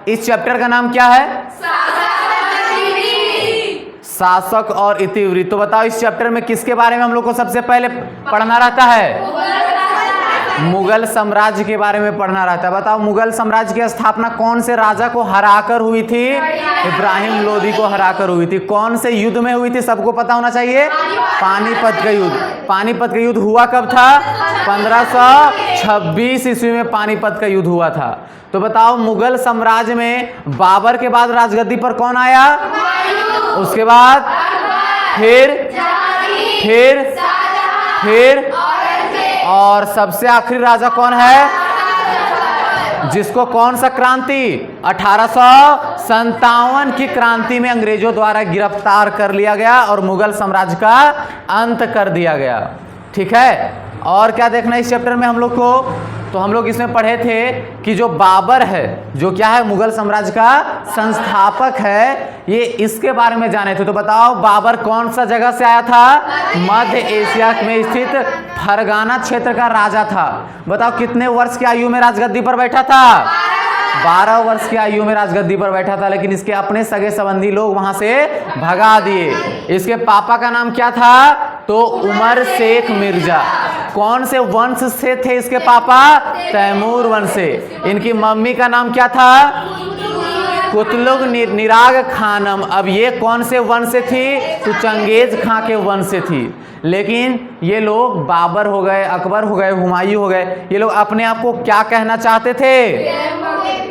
इस चैप्टर का नाम क्या है? शासक और इतिवृत्त। तो बताओ इस चैप्टर में किसके बारे में हम लोग को सबसे पहले पढ़ना रहता है? मुगल साम्राज्य के बारे में पढ़ना रहता है। बताओ मुगल साम्राज्य की स्थापना कौन से राजा को हराकर हुई थी? इब्राहिम लोदी को हराकर हुई थी। कौन से युद्ध में हुई थी? सबको पता होना चाहिए, पानीपत का युद्ध। पानीपत का युद्ध हुआ कब था? 1526 ईस्वी में पानीपत का युद्ध हुआ था। तो बताओ मुगल साम्राज्य में बाबर के बाद राजगद्दी पर कौन आया? उसके बाद फिर और सबसे आखिरी राजा कौन है? जिसको कौन सा क्रांति? 1857 की क्रांति में अंग्रेजों द्वारा गिरफ्तार कर लिया गया और मुगल साम्राज्य का अंत कर दिया गया। ठीक है, और क्या देखना है इस चैप्टर में हम लोग को? तो हम लोग इसमें पढ़े थे कि जो बाबर है, जो क्या है, मुगल साम्राज्य का संस्थापक है, ये इसके बारे में जाने थे। तो बताओ बाबर कौन सा जगह से आया था? मध्य एशिया में स्थित फरगाना क्षेत्र का राजा था। बताओ कितने वर्ष की आयु में राजगद्दी पर बैठा था? 12 वर्ष की आयु में राजगद्दी पर बैठा था, लेकिन इसके अपने सगे संबंधी लोग वहां से भगा दिए। इसके पापा का नाम क्या था? तो उमर शेख मिर्जा। कौन से वंश से थे इसके पापा? तैमूर वंश से। इनकी मम्मी का नाम क्या था? कुतलुग निराग खानम। अब ये कौन से वंश से थी? तो चंगेज खां के वंश से थी। लेकिन ये लोग बाबर हो गए, अकबर हो गए, हुमायूं हो गए, ये लोग अपने आप को क्या कहना चाहते थे?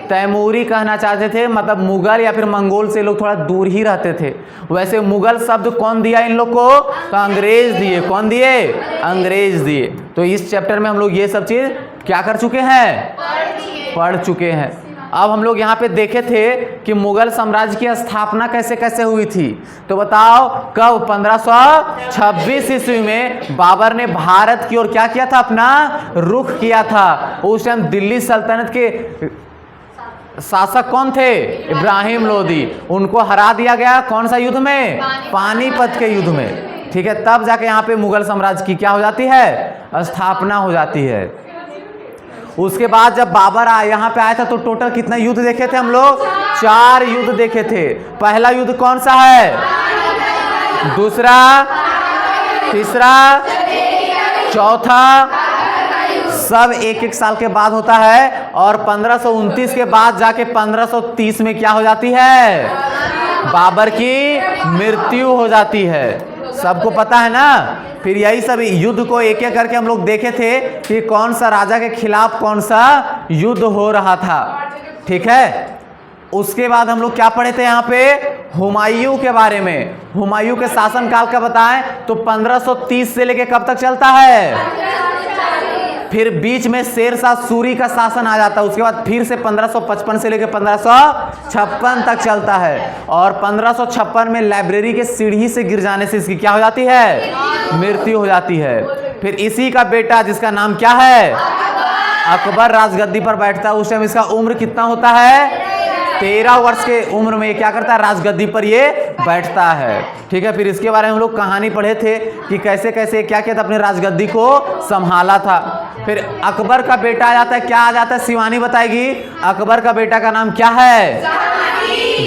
तैमूरी कहना चाहते थे। मतलब मुगल या फिर मंगोल से लोग थोड़ा दूर ही रहते थे। वैसे मुगल शब्द कौन दिया इन लोग को? तो अंग्रेज दिए। कौन दिए? अंग्रेज दिए। तो इस चैप्टर में हम लोग ये सब चीज क्या कर चुके हैं? पढ़ चुके हैं। अब हम लोग यहाँ पे देखे थे कि मुगल साम्राज्य की स्थापना कैसे कैसे हुई थी। तो बताओ कब? 1526 ईस्वी में बाबर ने भारत की ओर क्या किया था? अपना रुख किया था। उस टाइम दिल्ली सल्तनत के शासक कौन थे? इब्राहिम लोदी। उनको हरा दिया गया कौन सा युद्ध में? पानीपत के युद्ध में। ठीक है, तब जाके यहाँ पे मुगल साम्राज्य की क्या हो जाती है? स्थापना हो जाती है। उसके बाद जब बाबर यहाँ पे आया था तो टोटल कितना युद्ध देखे थे हम लोग? 4 युद्ध देखे थे। पहला युद्ध कौन सा है? दूसरा, तीसरा, चौथा, सब एक एक साल के बाद होता है। और 1529 के बाद जाके 1530 में क्या हो जाती है? बाबर की मृत्यु हो जाती है। सबको पता है ना। फिर यही सब युद्ध को एक एक करके हम लोग देखे थे कि कौन सा राजा के खिलाफ कौन सा युद्ध हो रहा था। ठीक है, उसके बाद हम लोग क्या पढ़े थे यहाँ पे? हुमायूं के बारे में। हुमायूं के शासनकाल का बताएं तो 1530 से लेके कब तक चलता है? फिर बीच में शेरशाह सूरी का शासन आ जाता है। उसके बाद फिर से 1555 से लेकर 1556 तक चलता है। और 1556 में लाइब्रेरी के सीढ़ी से गिर जाने से इसकी क्या हो जाती है? मृत्यु हो जाती है। फिर इसी का बेटा जिसका नाम क्या है? अकबर राजगद्दी पर बैठता है। उस टाइम इसका उम्र कितना होता है? 13 वर्ष के उम्र में क्या करता है? राजगद्दी पर ये बैठता है। ठीक है, फिर इसके बारे में हम लोग कहानी पढ़े थे कि कैसे कैसे क्या क्या था अपने राजगद्दी को संभाला था। फिर अकबर का बेटा आ जाता है। क्या आ जाता है? शिवानी बताएगी। अकबर का बेटा का नाम क्या है?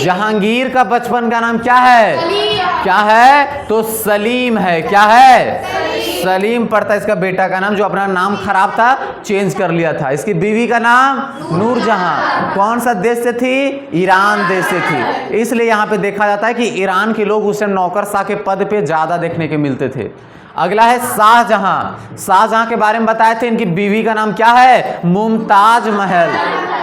जहांगीर का बचपन का नाम क्या है? क्या है? तो सलीम है। क्या है? सलीम पड़ता है इसका बेटा का नाम, जो अपना नाम खराब था चेंज कर लिया था। इसकी बीवी का नाम नूरजहां। कौन सा देश से थी? ईरान देश से थी। इसलिए यहाँ पे देखा जाता है कि ईरान के लोग उस टाइम नौकरशाह के पद पे ज्यादा देखने के मिलते थे। अगला है शाहजहां। शाहजहां के बारे में बताए थे। इनकी बीवी का नाम क्या है? मुमताज महल,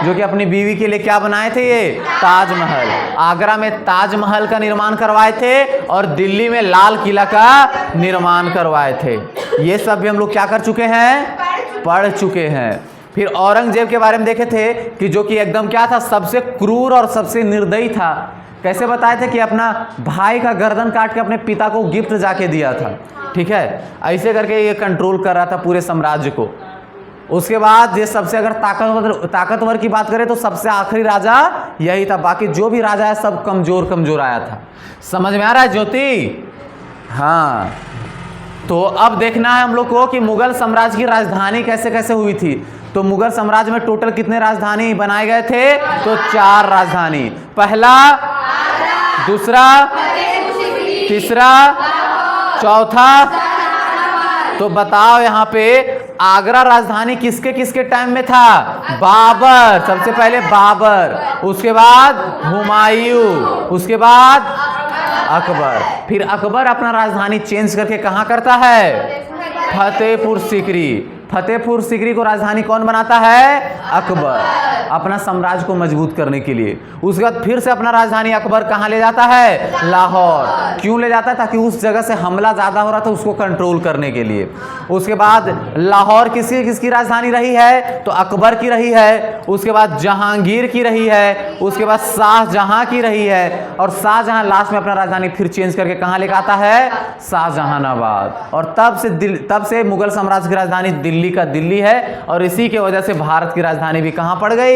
जो कि अपनी बीवी के लिए क्या बनाए थे? ये ताजमहल। आगरा में ताजमहल का निर्माण करवाए थे और दिल्ली में लाल किला का निर्माण करवाए थे। ये सब भी हम लोग क्या कर चुके हैं? पढ़ चुके हैं। फिर औरंगजेब के बारे में देखे थे कि जो कि एकदम क्या था? सबसे क्रूर और सबसे निर्दयी था। कैसे बताए थे कि अपना भाई का गर्दन काट के अपने पिता को गिफ्ट जाके दिया था। ठीक है, ऐसे करके ये कंट्रोल कर रहा था पूरे साम्राज्य को। उसके बाद ये सबसे अगर ताकतवर की बात करें तो सबसे आखिरी राजा यही था। बाकी जो भी राजा है सब कमजोर कमजोर आया था। समझ में आ रहा है ज्योति? हाँ, तो अब देखना है हम लोग को कि मुगल साम्राज्य की राजधानी कैसे कैसे हुई थी। तो मुगल साम्राज्य में टोटल कितने राजधानी बनाए गए थे? तो 4 राजधानी, पहला, दूसरा, तीसरा, चौथा। तो बताओ यहाँ पे आगरा राजधानी किसके किसके टाइम में था? बाबर, सबसे पहले बाबर, उसके बाद हुमायूं, उसके बाद अकबर। फिर अकबर अपना राजधानी चेंज करके कहाँ करता है? फतेहपुर सीकरी। फतेहपुर सीकरी को राजधानी कौन बनाता है? अकबर, अपना साम्राज्य को मजबूत करने के लिए। उसके बाद फिर से अपना राजधानी अकबर कहाँ ले जाता है? लाहौर। क्यों ले जाता है? ताकि उस जगह से हमला ज़्यादा हो रहा था उसको कंट्रोल करने के लिए। उसके बाद लाहौर किसकी राजधानी रही है? तो अकबर की रही है। उसके बाद जहांगीर की रही है। उसके बाद शाहजहां की रही है। और शाहजहां लास्ट में अपना राजधानी फिर चेंज करके कहाँ लेकर आता है? शाहजहानाबाद। और तब से मुगल साम्राज्य की राजधानी दिल्ली का दिल्ली है। और इसी के वजह से भारत की राजधानी भी कहाँ पड़ गई?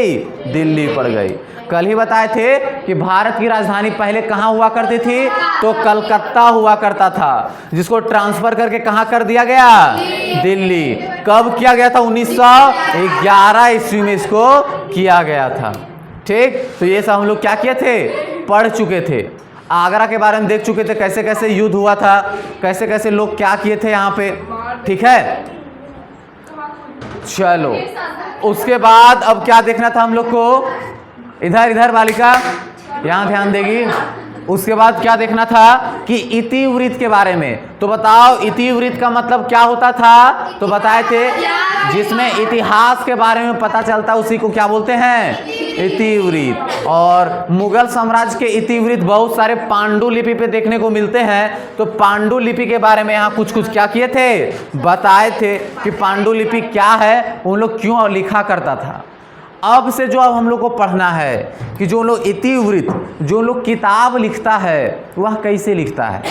दिल्ली पड़ गई। कल ही बताए थे कि भारत की राजधानी पहले कहाँ हुआ करती थी? तो कलकत्ता हुआ करता था, जिसको ट्रांसफर करके कहाँ कर दिया गया? दिल्ली। कब किया गया था? 1911 ईस्वी में इसको किया गया था। ठीक, तो ये सब हम लोग क्या किए थे? पढ़ चुके थे। आगरा के बारे में देख चुके थे, कैसे कैसे युद्ध हुआ था, कैसे कैसे लोग क्या किए थे यहाँ पे। ठीक है, चलो उसके बाद अब क्या देखना था हम लोग को? इधर बालिका यहाँ ध्यान देगी। उसके बाद क्या देखना था कि इतिवृत्त के बारे में। तो बताओ इतिवृत्त का मतलब क्या होता था? तो बताए थे जिसमें इतिहास के बारे में पता चलता है उसी को क्या बोलते हैं? इतिवृत्त। और मुगल साम्राज्य के इतिवृत्त बहुत सारे पांडुलिपि पे देखने को मिलते हैं। तो पांडुलिपि के बारे में यहाँ कुछ क्या किए थे? बताए थे कि पांडुलिपि क्या है, उन लोग क्यों लिखा करता था। अब से जो अब हम लोग को पढ़ना है कि जो लोग इतिवृत्त, जो लोग किताब लिखता है वह कैसे लिखता है।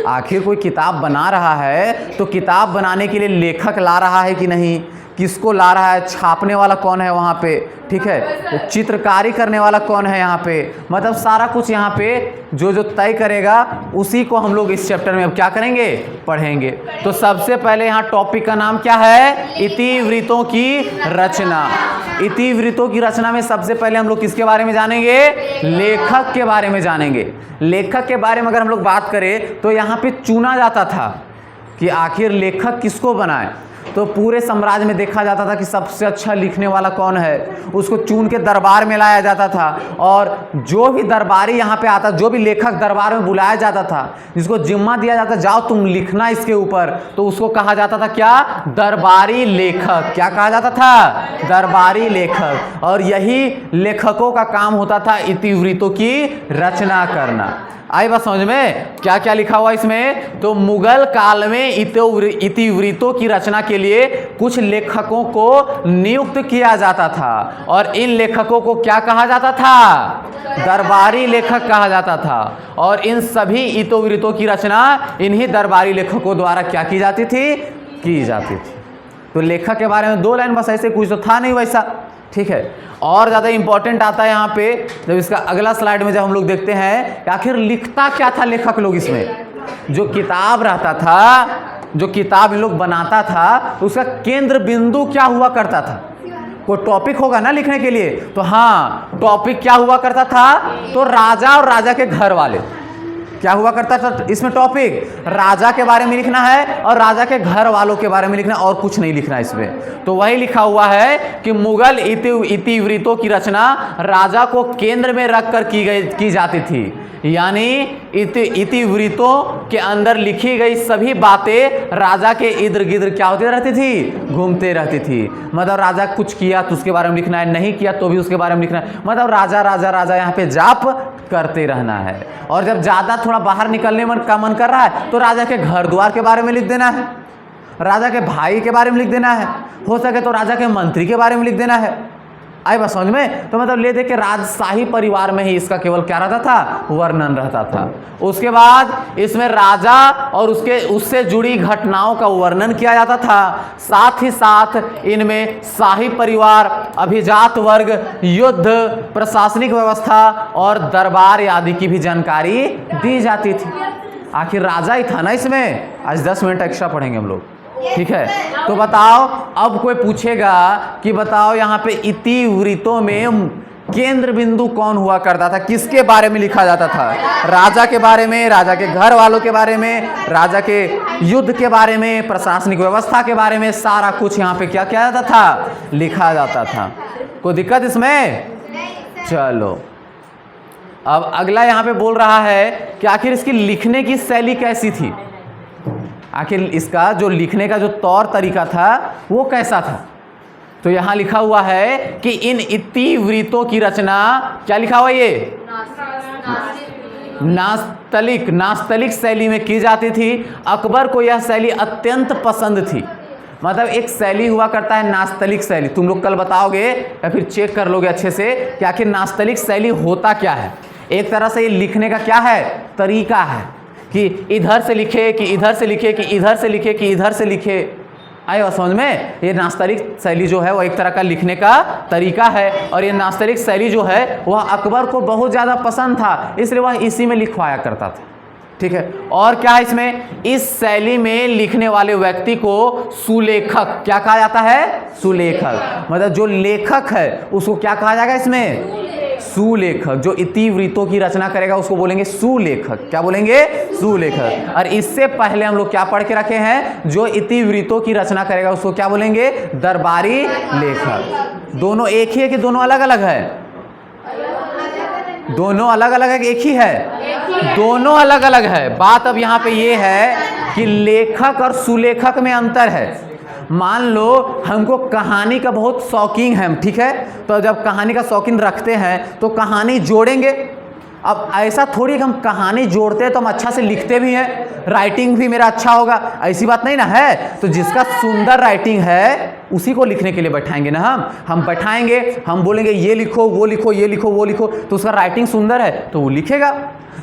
आखिर कोई किताब बना रहा है तो किताब बनाने के लिए लेखक ला रहा है कि नहीं, किसको ला रहा है, छापने वाला कौन है वहाँ पे, ठीक है, चित्रकारी करने वाला कौन है यहाँ पे, मतलब सारा कुछ यहाँ पे जो तय करेगा उसी को हम लोग इस चैप्टर में अब क्या करेंगे? पढ़ेंगे। तो सबसे पहले यहाँ टॉपिक का नाम क्या है? इतिवृत्तों की रचना। इतिवृत्तों की रचना में सबसे पहले हम लोग किसके बारे में जानेंगे? लेखक के बारे में जानेंगे। लेखक के बारे में अगर हम लोग बात करें तो यहाँ पे चुना जाता था कि आखिर लेखक किसको बनाए। तो पूरे साम्राज्य में देखा जाता था कि सबसे अच्छा लिखने वाला कौन है, उसको चुन के दरबार में लाया जाता था। और जो भी दरबारी यहाँ पे आता, जो भी लेखक दरबार में बुलाया जाता था, जिसको जिम्मा दिया जाता जाओ तुम लिखना इसके ऊपर, तो उसको कहा जाता था क्या? दरबारी लेखक। क्या कहा जाता था? दरबारी लेखक। और यही लेखकों का काम होता था इतिवृत्तों की रचना करना। आई बात समझ में? क्या क्या लिखा हुआ इसमें? तो मुगल काल में इतिवृत्तों की रचना के लिए कुछ लेखकों को नियुक्त किया जाता था। और इन लेखकों को क्या कहा जाता था? दरबारी लेखक कहा जाता था। और इन सभी इतिवृत्तों की रचना इन्हीं दरबारी लेखकों द्वारा क्या की जाती थी? की जाती थी। तो लेखक के बारे में 2 लाइन बस, ऐसे कुछ तो था नहीं वैसा। ठीक है, और ज़्यादा इंपॉर्टेंट आता है यहाँ पे जब इसका अगला स्लाइड में जब हम लोग देखते हैं कि आखिर लिखता क्या था लेखक लोग इसमें। जो किताब रहता था, जो किताब इन लोग बनाता था, उसका केंद्र बिंदु क्या हुआ करता था? कोई टॉपिक होगा ना लिखने के लिए, तो हाँ, टॉपिक क्या हुआ करता था? तो राजा और राजा के घर वाले। क्या हुआ करता था इसमें? टॉपिक राजा के बारे में लिखना है और राजा के घर वालों के बारे में लिखना, और कुछ नहीं लिखना इसमें। तो वही लिखा हुआ है कि मुगल इतिवृत्तों की रचना राजा को केंद्र में रखकर की जाती थी। यानी इतिवृत्तों के अंदर लिखी गई सभी बातें राजा के इर्द गिर्द क्या होती रहती थी? घूमते रहती थी। मतलब राजा कुछ किया तो उसके बारे में लिखना है, नहीं किया तो भी उसके बारे में लिखना है। मतलब राजा राजा राजा यहाँ पे जाप करते रहना है। और जब ज़्यादा थोड़ा बाहर निकलने का मन कर रहा है तो राजा के घर द्वार के बारे में लिख देना है, राजा के भाई के बारे में लिख देना है, हो सके तो राजा के मंत्री के बारे में लिख देना है। आई बात समझ में? तो मतलब ले दे के राजशाही परिवार में ही इसका केवल क्या रहता था? वर्णन रहता था। उसके बाद इसमें राजा और उससे जुड़ी घटनाओं का वर्णन किया जाता था। साथ ही साथ इनमें शाही परिवार, अभिजात वर्ग, युद्ध, प्रशासनिक व्यवस्था और दरबार आदि की भी जानकारी दी जाती थी। आखिर राजा ही था ना इसमें। आज 10 मिनट एक्स्ट्रा पढ़ेंगे हम लोग। ठीक है। तो बताओ, अब कोई पूछेगा कि बताओ यहाँ पे इतिवृत्तों में केंद्र बिंदु कौन हुआ करता था, किसके बारे में लिखा जाता था? राजा के बारे में, राजा के घर वालों के बारे में, राजा के युद्ध के बारे में, प्रशासनिक व्यवस्था के बारे में, सारा कुछ यहाँ पे क्या किया जाता था? लिखा जाता था। कोई दिक्कत इसमें? चलो, अब अगला यहाँ पे बोल रहा है कि आखिर इसकी लिखने की शैली कैसी थी, आखिर इसका जो लिखने का जो तौर तरीका था वो कैसा था। तो यहां लिखा हुआ है कि इन इतिवृत्तों की रचना, क्या लिखा हुआ ये? नास्तलिक शैली में की जाती थी। अकबर को यह शैली अत्यंत पसंद थी। मतलब एक शैली हुआ करता है नास्तलिक शैली, तुम लोग कल बताओगे या फिर चेक कर लोगे अच्छे से कि आखिर नास्तलिक शैली होता क्या है। एक तरह से ये लिखने का क्या है? तरीका है कि इधर से लिखे, कि इधर से लिखे, कि इधर से लिखे, कि इधर से लिखे। आए और समझ में? ये नास्तलिक शैली जो है वो एक तरह का लिखने का तरीका है, और ये नास्तलिक शैली जो है वह अकबर को बहुत ज़्यादा पसंद था, इसलिए वह इसी में लिखवाया करता था। ठीक है। और क्या है इसमें? इस शैली में लिखने वाले व्यक्ति को सुलेखक, क्या कहा जाता है? सुलेखक। मतलब जो लेखक है उसको क्या कहा जाएगा इसमें? सुलेखक। जो इतिवृत्तों की रचना करेगा उसको बोलेंगे सुलेखक। क्या बोलेंगे? सुलेखक। और इससे पहले हम लोग क्या पढ़ के रखे हैं? जो इतिवृत्तों की रचना करेगा उसको क्या बोलेंगे? दरबारी लेखक। दोनों एक ही है कि दोनों अलग अलग है? दोनों अलग अलग है कि एक ही है? दोनों अलग अलग है। बात अब यहाँ पे ये है कि लेखक और सुलेखक में अंतर है। मान लो हमको कहानी का बहुत शौकीन है, ठीक है, तो जब कहानी का शौकीन रखते हैं तो कहानी जोड़ेंगे। अब ऐसा थोड़ी कि हम कहानी जोड़ते हैं तो हम अच्छा से लिखते भी हैं, राइटिंग भी मेरा अच्छा होगा, ऐसी बात नहीं ना है। तो जिसका सुंदर राइटिंग है उसी को लिखने के लिए बैठाएंगे ना हम बैठाएंगे, हम बोलेंगे ये लिखो, वो लिखो, ये लिखो, वो लिखो, तो उसका राइटिंग सुंदर है तो वो लिखेगा।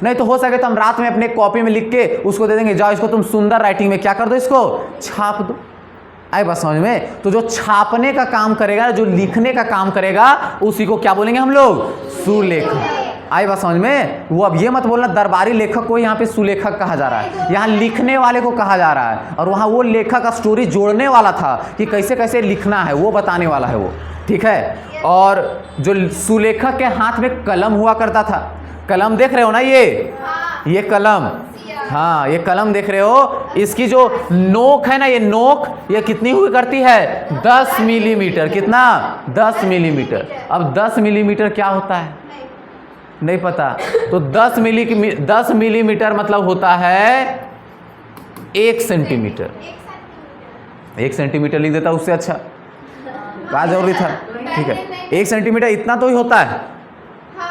नहीं तो हो सके तो हम रात में अपने कॉपी में लिख के उसको दे देंगे, जाओ इसको तुम सुंदर राइटिंग में क्या कर दो, इसको छाप दो। आए बात समझ में? तो जो छापने का काम करेगा, जो लिखने का काम करेगा, उसी को क्या बोलेंगे हम लोग? सुलेखक। आए बात समझ में? वो अब ये मत बोलना दरबारी लेखक को यहाँ पे सुलेखक कहा जा रहा है, यहाँ लिखने वाले को कहा जा रहा है। और वहाँ वो लेखक का स्टोरी जोड़ने वाला था कि कैसे कैसे लिखना है, वो बताने वाला है वो। ठीक है। और जो सुलेखक के हाथ में कलम हुआ करता था, कलम देख रहे हो ना, ये कलम, हाँ ये कलम देख रहे हो, इसकी जो नोक है ना, ये नोक ये कितनी हुई करती है? 10 मिलीमीटर। कितना? 10 मिलीमीटर। अब 10 मिलीमीटर क्या होता है? नहीं पता। तो 10 मिलीमीटर मतलब होता है 1 सेंटीमीटर। 1 सेंटीमीटर लिख देता, उससे अच्छा क्या जरूरी था? ठीक है, 1 सेंटीमीटर इतना तो ही होता है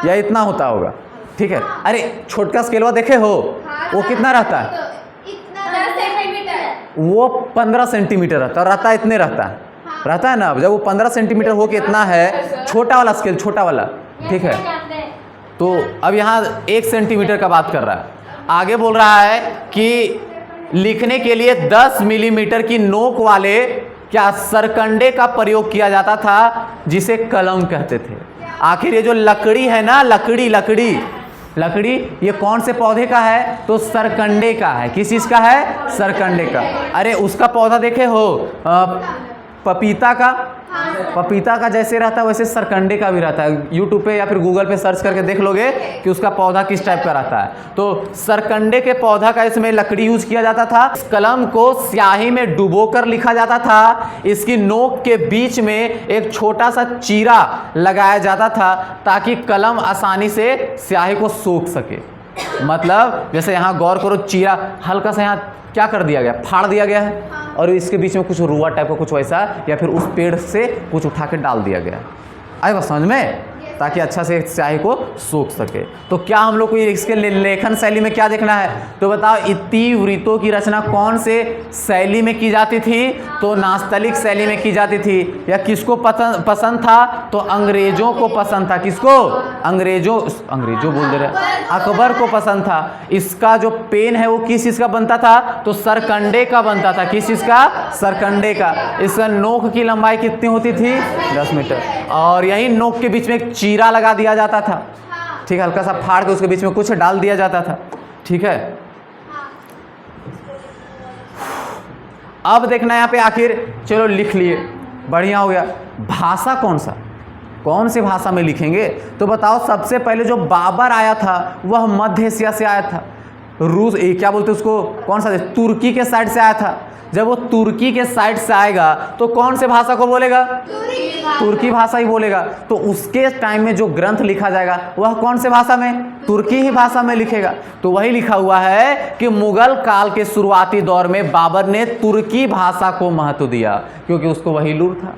या इतना होता होगा। ठीक है। अरे छोटका स्केलवा देखे हो, वो कितना रहता है? वो 15 सेंटीमीटर रहता है, इतने रहता है ना। जब वो 15 सेंटीमीटर हो के इतना है, छोटा वाला स्केल, छोटा वाला। ठीक है। तो अब यहाँ 1 सेंटीमीटर का बात कर रहा है। आगे बोल रहा है कि लिखने के लिए 10 मिलीमीटर की नोक वाले क्या सरकंडे का प्रयोग किया जाता था, जिसे कलम कहते थे। आखिर ये जो लकड़ी है ना, लकड़ी ये कौन से पौधे का है? तो सरकंडे का है। किस चीज का है? सरकंडे का। अरे उसका पौधा देखे हो? पपीता का जैसे रहता है वैसे सरकंडे का भी रहता है। यूट्यूब पे या फिर गूगल पे सर्च करके देख लोगे कि उसका पौधा किस टाइप का रहता है। तो सरकंडे के पौधा का इसमें लकड़ी यूज किया जाता था। इस कलम को स्याही में डुबोकर लिखा जाता था। इसकी नोक के बीच में एक छोटा सा चीरा लगाया जाता था ताकि कलम आसानी से स्याही को सोख सके। मतलब जैसे यहाँ गौर करो, चीरा हल्का सा यहाँ क्या कर दिया गया? फाड़ दिया गया है, और इसके बीच में कुछ रुआ टाइप का कुछ वैसा, या फिर उस पेड़ से कुछ उठा के डाल दिया गया। आए बात समझ में? ताकि अच्छा से स्याही को सोख सके। तो क्या हम लोग को इसके लेखन शैली में क्या देखना है? तो बताओ, इतिवृत्तों की रचना कौन से शैली में की जाती थी? तो नास्तलिक शैली में की जाती थी। या किसको पसंद था? तो अंग्रेजों को पसंद था। किसको? अंग्रेजों बोल दे रहे, अकबर को पसंद था। इसका जो पेन है वो किस चीज़ का बनता था? तो सरकंडे का बनता था। किस चीज़ का? सरकंडे का। इसका नोक की लंबाई कितनी होती थी? 10 मीटर। और यही नोक के बीच में एक चीरा लगा दिया जाता था। ठीक है, हल्का सा फाड़ के उसके बीच में कुछ डाल दिया जाता था। ठीक है। अब देखना यहाँ पे आखिर, चलो लिख लिए, बढ़िया हो गया। भाषा कौन सी भाषा में लिखेंगे? तो बताओ, सबसे पहले जो बाबर आया था वह मध्य एशिया से आया था, रूस, क्या बोलते हैं उसको, कौन सा देश, तुर्की के साइड से आया था। जब वो तुर्की के साइड से आएगा तो कौन से भाषा को बोलेगा? तुर्की भाषा ही बोलेगा। तो उसके टाइम में जो ग्रंथ लिखा जाएगा वह कौन से भाषा में? तुर्की ही भाषा में लिखेगा। तो वही लिखा हुआ है कि मुगल काल के शुरुआती दौर में बाबर ने तुर्की भाषा को महत्व दिया, क्योंकि उसको वही लूर था।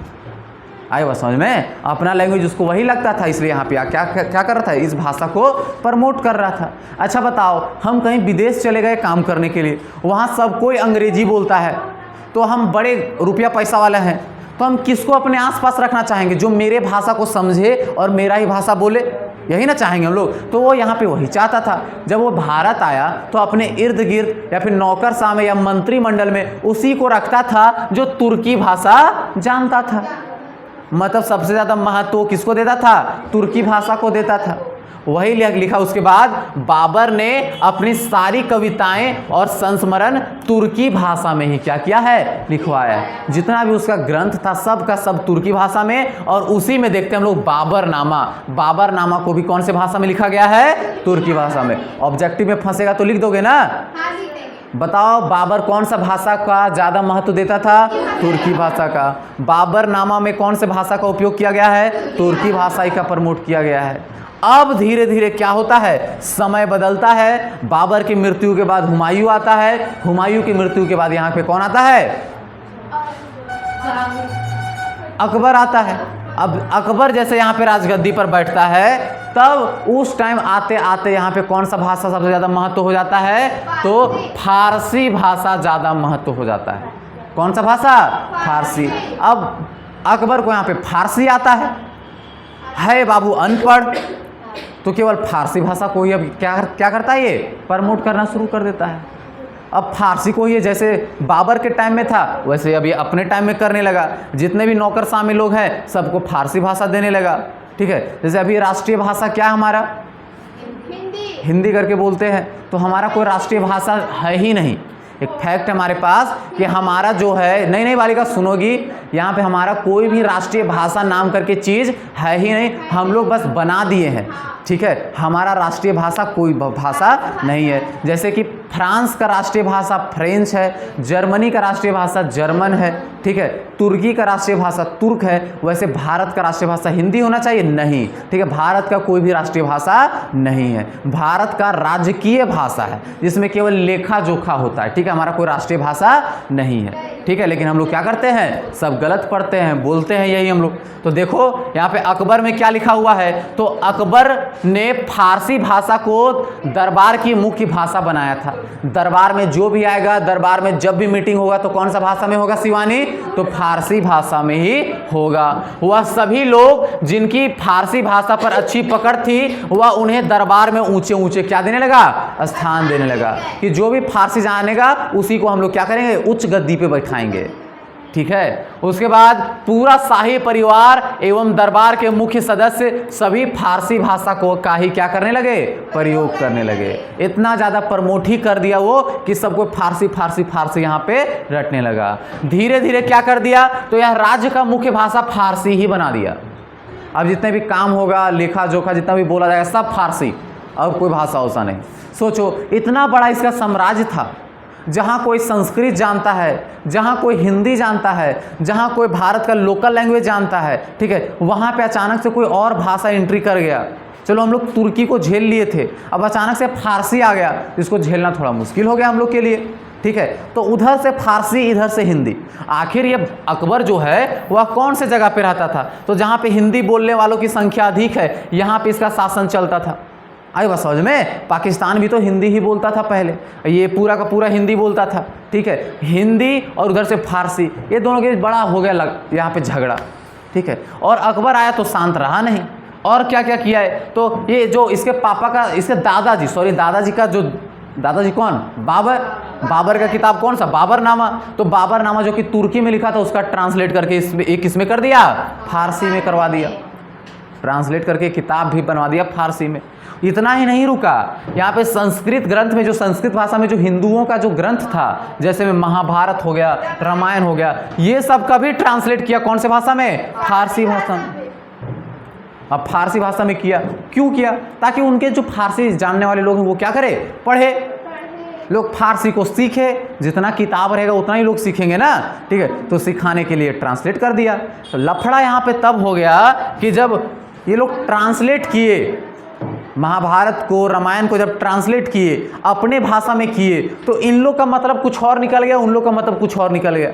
आए बात समझ में? अपना लैंग्वेज उसको वही लगता था, इसलिए यहाँ पे क्या कर रहा था, इस भाषा को प्रमोट कर रहा था। अच्छा बताओ, हम कहीं विदेश चले गए काम करने के लिए, वहाँ सब कोई अंग्रेजी बोलता है, तो हम बड़े रुपया पैसा वाले हैं, तो हम किसको अपने आसपास रखना चाहेंगे? जो मेरे भाषा को समझे और मेरा ही भाषा बोले, यही ना चाहेंगे हम लोग। तो वो यहाँ पे वही चाहता था। जब वो भारत आया तो अपने इर्द गिर्द या फिर नौकरशाह में या मंत्रिमंडल में उसी को रखता था जो तुर्की भाषा जानता था। मतलब सबसे ज़्यादा महत्व किसको देता था? तुर्की भाषा को देता था। वही लिखा। उसके बाद बाबर ने अपनी सारी कविताएं और संस्मरण तुर्की भाषा में ही क्या किया है? लिखवाया है। जितना भी उसका ग्रंथ था सब का सब तुर्की भाषा में, और उसी में देखते हैं हम लोग बाबरनामा को भी कौन से भाषा में लिखा गया है? तुर्की भाषा में। ऑब्जेक्टिव में फंसेगा तो लिख दोगे ना? बताओ, बाबर कौन सा भाषा का ज़्यादा महत्व देता था? तुर्की भाषा का। बाबरनामा में कौन से भाषा का उपयोग किया गया है? तुर्की भाषा ही का प्रमोट किया गया है। अब धीरे धीरे क्या होता है? समय बदलता है। बाबर की मृत्यु के बाद हुमायूं आता है। हुमायूं की मृत्यु के बाद यहाँ पे कौन आता है? अकबर आता है। अब अकबर जैसे यहाँ पे राजगद्दी पर बैठता है, तब उस टाइम आते आते यहाँ पे कौन सा भाषा सबसे ज़्यादा महत्व हो जाता है? तो फारसी भाषा ज़्यादा महत्व हो जाता है। कौन सा भाषा? फारसी। अब अकबर को यहाँ पे फारसी आता है बाबू अनपढ़, तो केवल फारसी भाषा को ही अब क्या करता है? ये प्रमोट करना शुरू कर देता है। अब फारसी को ये जैसे बाबर के टाइम में था वैसे अभी अपने टाइम में करने लगा। जितने भी नौकरशाह में लोग हैं सबको फारसी भाषा देने लगा। ठीक है, जैसे अभी राष्ट्रीय भाषा क्या है हमारा? हिंदी करके बोलते हैं। तो हमारा कोई राष्ट्रीय भाषा है ही नहीं। एक फैक्ट हमारे पास कि हमारा जो है, नई बालिका सुनोगी, यहाँ पे हमारा कोई भी राष्ट्रीय भाषा नाम करके चीज़ है ही नहीं। हम लोग बस बना दिए हैं। ठीक है, हमारा राष्ट्रीय भाषा कोई भाषा नहीं है। जैसे कि फ्रांस का राष्ट्रीय भाषा फ्रेंच है, जर्मनी का राष्ट्रीय भाषा जर्मन है, ठीक है, तुर्की का राष्ट्रीय भाषा तुर्क है। वैसे भारत का राष्ट्रीय भाषा हिंदी होना चाहिए? नहीं। ठीक है, भारत का कोई भी राष्ट्रीय भाषा नहीं है। भारत का राजकीय भाषा है जिसमें केवल लेखा जोखा होता है। ठीक है, हमारा कोई राष्ट्रीय भाषा नहीं है। ठीक है, लेकिन हम लोग क्या करते हैं? सब गलत पढ़ते हैं, बोलते हैं यही हम लोग। तो देखो यहाँ पे अकबर में क्या लिखा हुआ है, तो अकबर ने फारसी भाषा को दरबार की मुख्य भाषा बनाया था। दरबार में जो भी आएगा, दरबार में जब भी मीटिंग होगा तो कौन सा भाषा में होगा शिवानी? तो फारसी भाषा में ही होगा। वह सभी लोग जिनकी फारसी भाषा पर अच्छी पकड़ थी वह उन्हें दरबार में ऊंचे ऊंचे क्या देने लगा? स्थान देने लगा कि जो भी फारसी जानेगा उसी को हम लोग क्या करेंगे? उच्च गद्दी पे बैठाएंगे। ठीक है, उसके बाद पूरा शाही परिवार एवं दरबार के मुख्य सदस्य सभी फारसी भाषा को का ही क्या करने लगे? प्रयोग करने लगे। इतना ज़्यादा प्रमोट ही कर दिया वो कि सबको फारसी फारसी फारसी यहाँ पे रटने लगा। धीरे धीरे क्या कर दिया? तो यह राज्य का मुख्य भाषा फारसी ही बना दिया। अब जितने भी काम होगा, लेखा जोखा जितना भी बोला जाएगा सब फारसी, अब कोई भाषा वैसा नहीं। सोचो, इतना बड़ा इसका साम्राज्य था, जहाँ कोई संस्कृत जानता है, जहाँ कोई हिंदी जानता है, जहाँ कोई भारत का लोकल लैंग्वेज जानता है। ठीक है, वहाँ पे अचानक से कोई और भाषा एंट्री कर गया। चलो हम लोग तुर्की को झेल लिए थे, अब अचानक से फारसी आ गया, इसको झेलना थोड़ा मुश्किल हो गया हम लोग के लिए। ठीक है, तो उधर से फारसी, इधर से हिंदी। आखिर ये अकबर जो है वह कौन से जगह पे रहता था? तो जहाँ पे हिंदी बोलने वालों की संख्या अधिक है, यहाँ पे इसका शासन चलता था। आई बात समझ में? पाकिस्तान भी तो हिंदी ही बोलता था पहले, ये पूरा का पूरा हिंदी बोलता था। ठीक है, हिंदी और उधर से फारसी, ये दोनों के बड़ा हो गया यहाँ पे झगड़ा। ठीक है, और अकबर आया तो शांत रहा नहीं, और क्या क्या किया है? तो ये जो इसके पापा का, इसके दादाजी का जो दादाजी कौन? बाबर का किताब कौन सा? बाबरनामा। तो बाबरनामा जो कि तुर्की में लिखा था उसका ट्रांसलेट करके इसमें कर दिया, फारसी में करवा दिया। ट्रांसलेट करके किताब भी बनवा दिया फारसी में। इतना ही नहीं रुका, यहाँ पे संस्कृत ग्रंथ में, जो संस्कृत भाषा में जो हिंदुओं का जो ग्रंथ था, जैसे में महाभारत हो गया, रामायण हो गया, ये सब का भी ट्रांसलेट किया कौन से भाषा में? फारसी भाषा में। अब फारसी भाषा में किया, क्यों किया? ताकि उनके जो फारसी जानने वाले लोग हैं वो क्या करे? पढ़े, लोग फारसी को सीखे। जितना किताब रहेगा उतना ही लोग सीखेंगे ना, ठीक है। तो सिखाने के लिए ट्रांसलेट कर दिया। तो लफड़ा यहाँ पे तब हो गया कि जब ये लोग ट्रांसलेट किए महाभारत को, रामायण को, जब ट्रांसलेट किए अपने भाषा में किए, तो इन लोग का मतलब कुछ और निकल गया, उन लोग का मतलब कुछ और निकल गया।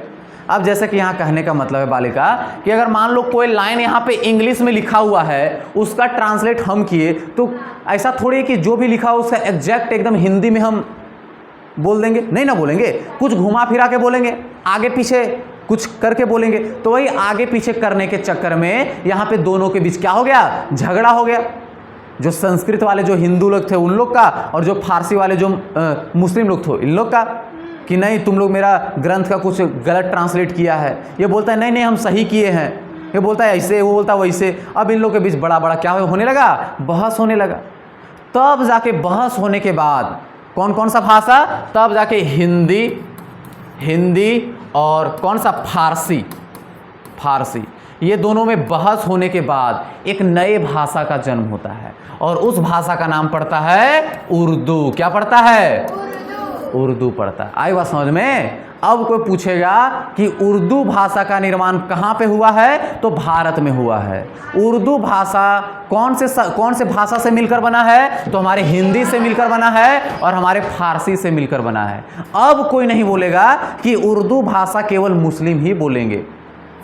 अब जैसे कि यहाँ कहने का मतलब है बालिका कि अगर मान लो कोई लाइन यहाँ पे इंग्लिश में लिखा हुआ है, उसका ट्रांसलेट हम किए, तो ऐसा थोड़ी है कि जो भी लिखा हो उसका एग्जैक्ट एकदम हिंदी में हम बोल देंगे, नहीं ना बोलेंगे, कुछ घुमा फिरा के बोलेंगे, आगे पीछे कुछ करके बोलेंगे। तो वही आगे पीछे करने के चक्कर में यहाँ पे दोनों के बीच क्या हो गया? झगड़ा हो गया। जो संस्कृत वाले जो हिंदू लोग थे उन लोग का, और जो फारसी वाले जो मुस्लिम लोग थे इन लोग का, कि नहीं तुम लोग मेरा ग्रंथ का कुछ गलत ट्रांसलेट किया है। ये बोलता है नहीं नहीं हम सही किए हैं, ये बोलता है ऐसे, वो बोलता है वैसे। अब इन लोग के बीच बड़ा बड़ा क्या होने लगा? बहस होने लगा। तब जाके बहस होने के बाद कौन कौन सा भाषा? तब जाके हिंदी और कौन सा? फारसी। ये दोनों में बहस होने के बाद एक नए भाषा का जन्म होता है, और उस भाषा का नाम पड़ता है उर्दू। क्या पड़ता है? उर्दू पड़ता है। आई बात समझ में? अब कोई पूछेगा कि उर्दू भाषा का निर्माण कहाँ पे हुआ है? तो भारत में हुआ है। उर्दू भाषा कौन से भाषा से मिलकर बना है? तो हमारे हिंदी से मिलकर बना है और हमारे फारसी से मिलकर बना है। अब कोई नहीं बोलेगा कि उर्दू भाषा केवल मुस्लिम ही बोलेंगे।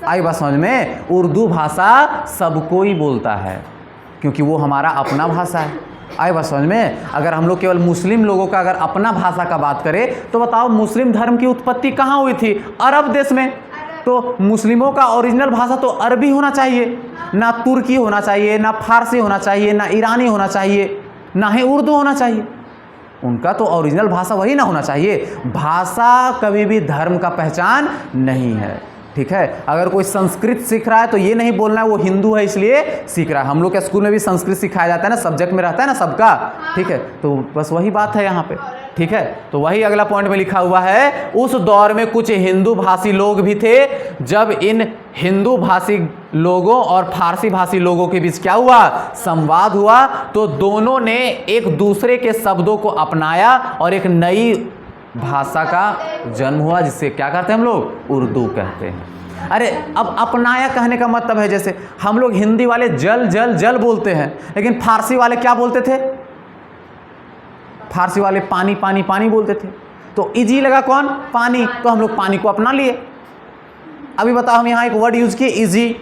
आई बात समझ में? उर्दू भाषा सबको ही बोलता है, क्योंकि वो हमारा अपना भाषा है। आई बात समझ में? अगर हम लोग केवल मुस्लिम लोगों का अगर अपना भाषा का बात करें, तो बताओ मुस्लिम धर्म की उत्पत्ति कहाँ हुई थी? अरब देश में। तो मुस्लिमों का ओरिजिनल भाषा तो अरबी होना चाहिए, ना तुर्की होना चाहिए, ना फारसी होना चाहिए, ना ईरानी होना चाहिए, ना ही उर्दू होना चाहिए। उनका तो ओरिजिनल भाषा वही ना होना चाहिए। भाषा कभी भी धर्म का पहचान नहीं है, ठीक है। अगर कोई संस्कृत सीख रहा है तो ये नहीं बोलना है वो हिंदू है इसलिए सीख रहा है। हम लोग के स्कूल में भी संस्कृत सिखाया जाता है ना, सब्जेक्ट में रहता है ना सबका, ठीक है। तो बस वही बात है यहाँ पे, ठीक है। तो वही अगला पॉइंट में लिखा हुआ है, उस दौर में कुछ हिंदू भाषी लोग भी थे। जब इन हिंदू भाषी लोगों और फारसी भाषी लोगों के बीच क्या हुआ? संवाद हुआ। तो दोनों ने एक दूसरे के शब्दों को अपनाया और एक नई भाषा का जन्म हुआ, जिससे क्या कहते हैं हम लोग? उर्दू कहते हैं। अरे अब अपनाया कहने का मतलब है, जैसे हम लोग हिंदी वाले जल जल जल बोलते हैं, लेकिन फारसी वाले क्या बोलते थे? फारसी वाले पानी पानी पानी बोलते थे। तो इजी लगा कौन? पानी। तो हम लोग पानी को अपना लिए। अभी बताओ, हम यहाँ एक वर्ड यूज किए इजी,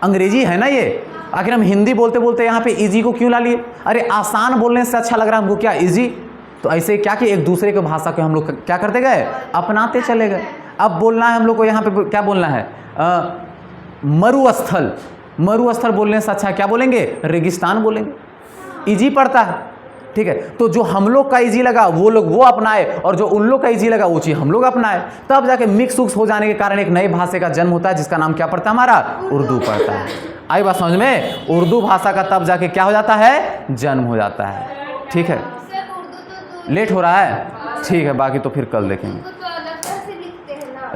अंग्रेजी है ना ये, आखिर हम हिंदी बोलते बोलते यहाँ पे इजी को क्यों ला लिए? अरे आसान बोलने से अच्छा लग रहा है हमको क्या? इजी। तो ऐसे क्या कि एक दूसरे के भाषा को हम लोग क्या करते गए? अपनाते चले गए। अब बोलना है हम लोग को यहाँ पे क्या बोलना है? मरुस्थल। मरुस्थल बोलने से अच्छा क्या बोलेंगे? रेगिस्तान बोलेंगे। इजी पड़ता है, ठीक है। तो जो हम लोग का इजी लगा वो लोग वो अपनाए, और जो उन लोग का इजी लगा वो चीज़ हम लोग अपनाए। तब जाके मिक्स उक्स हो जाने के कारण एक नए भाषा का जन्म होता है, जिसका नाम क्या पड़ता है? हमारा उर्दू पड़ता है। आई बात समझ में? उर्दू भाषा का तब जाके क्या हो जाता है? जन्म हो जाता है, ठीक है। लेट हो रहा है, ठीक है, बाकी तो फिर कल देखेंगे।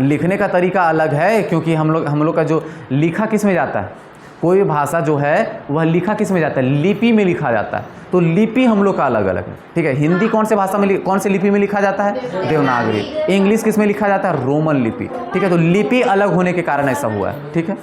लिखने का तरीका अलग है, क्योंकि हम लोग का जो लिखा किस में जाता है? कोई भाषा जो है वह लिखा किस में जाता है? लिपि में लिखा जाता है। तो लिपि हम लोग का अलग अलग है, ठीक है। हिंदी कौन से भाषा में, कौन से लिपि में लिखा जाता है? देवनागरी। इंग्लिश किस में लिखा जाता है? रोमन लिपि, ठीक है। तो लिपि अलग होने के कारण ऐसा हुआ है, ठीक है।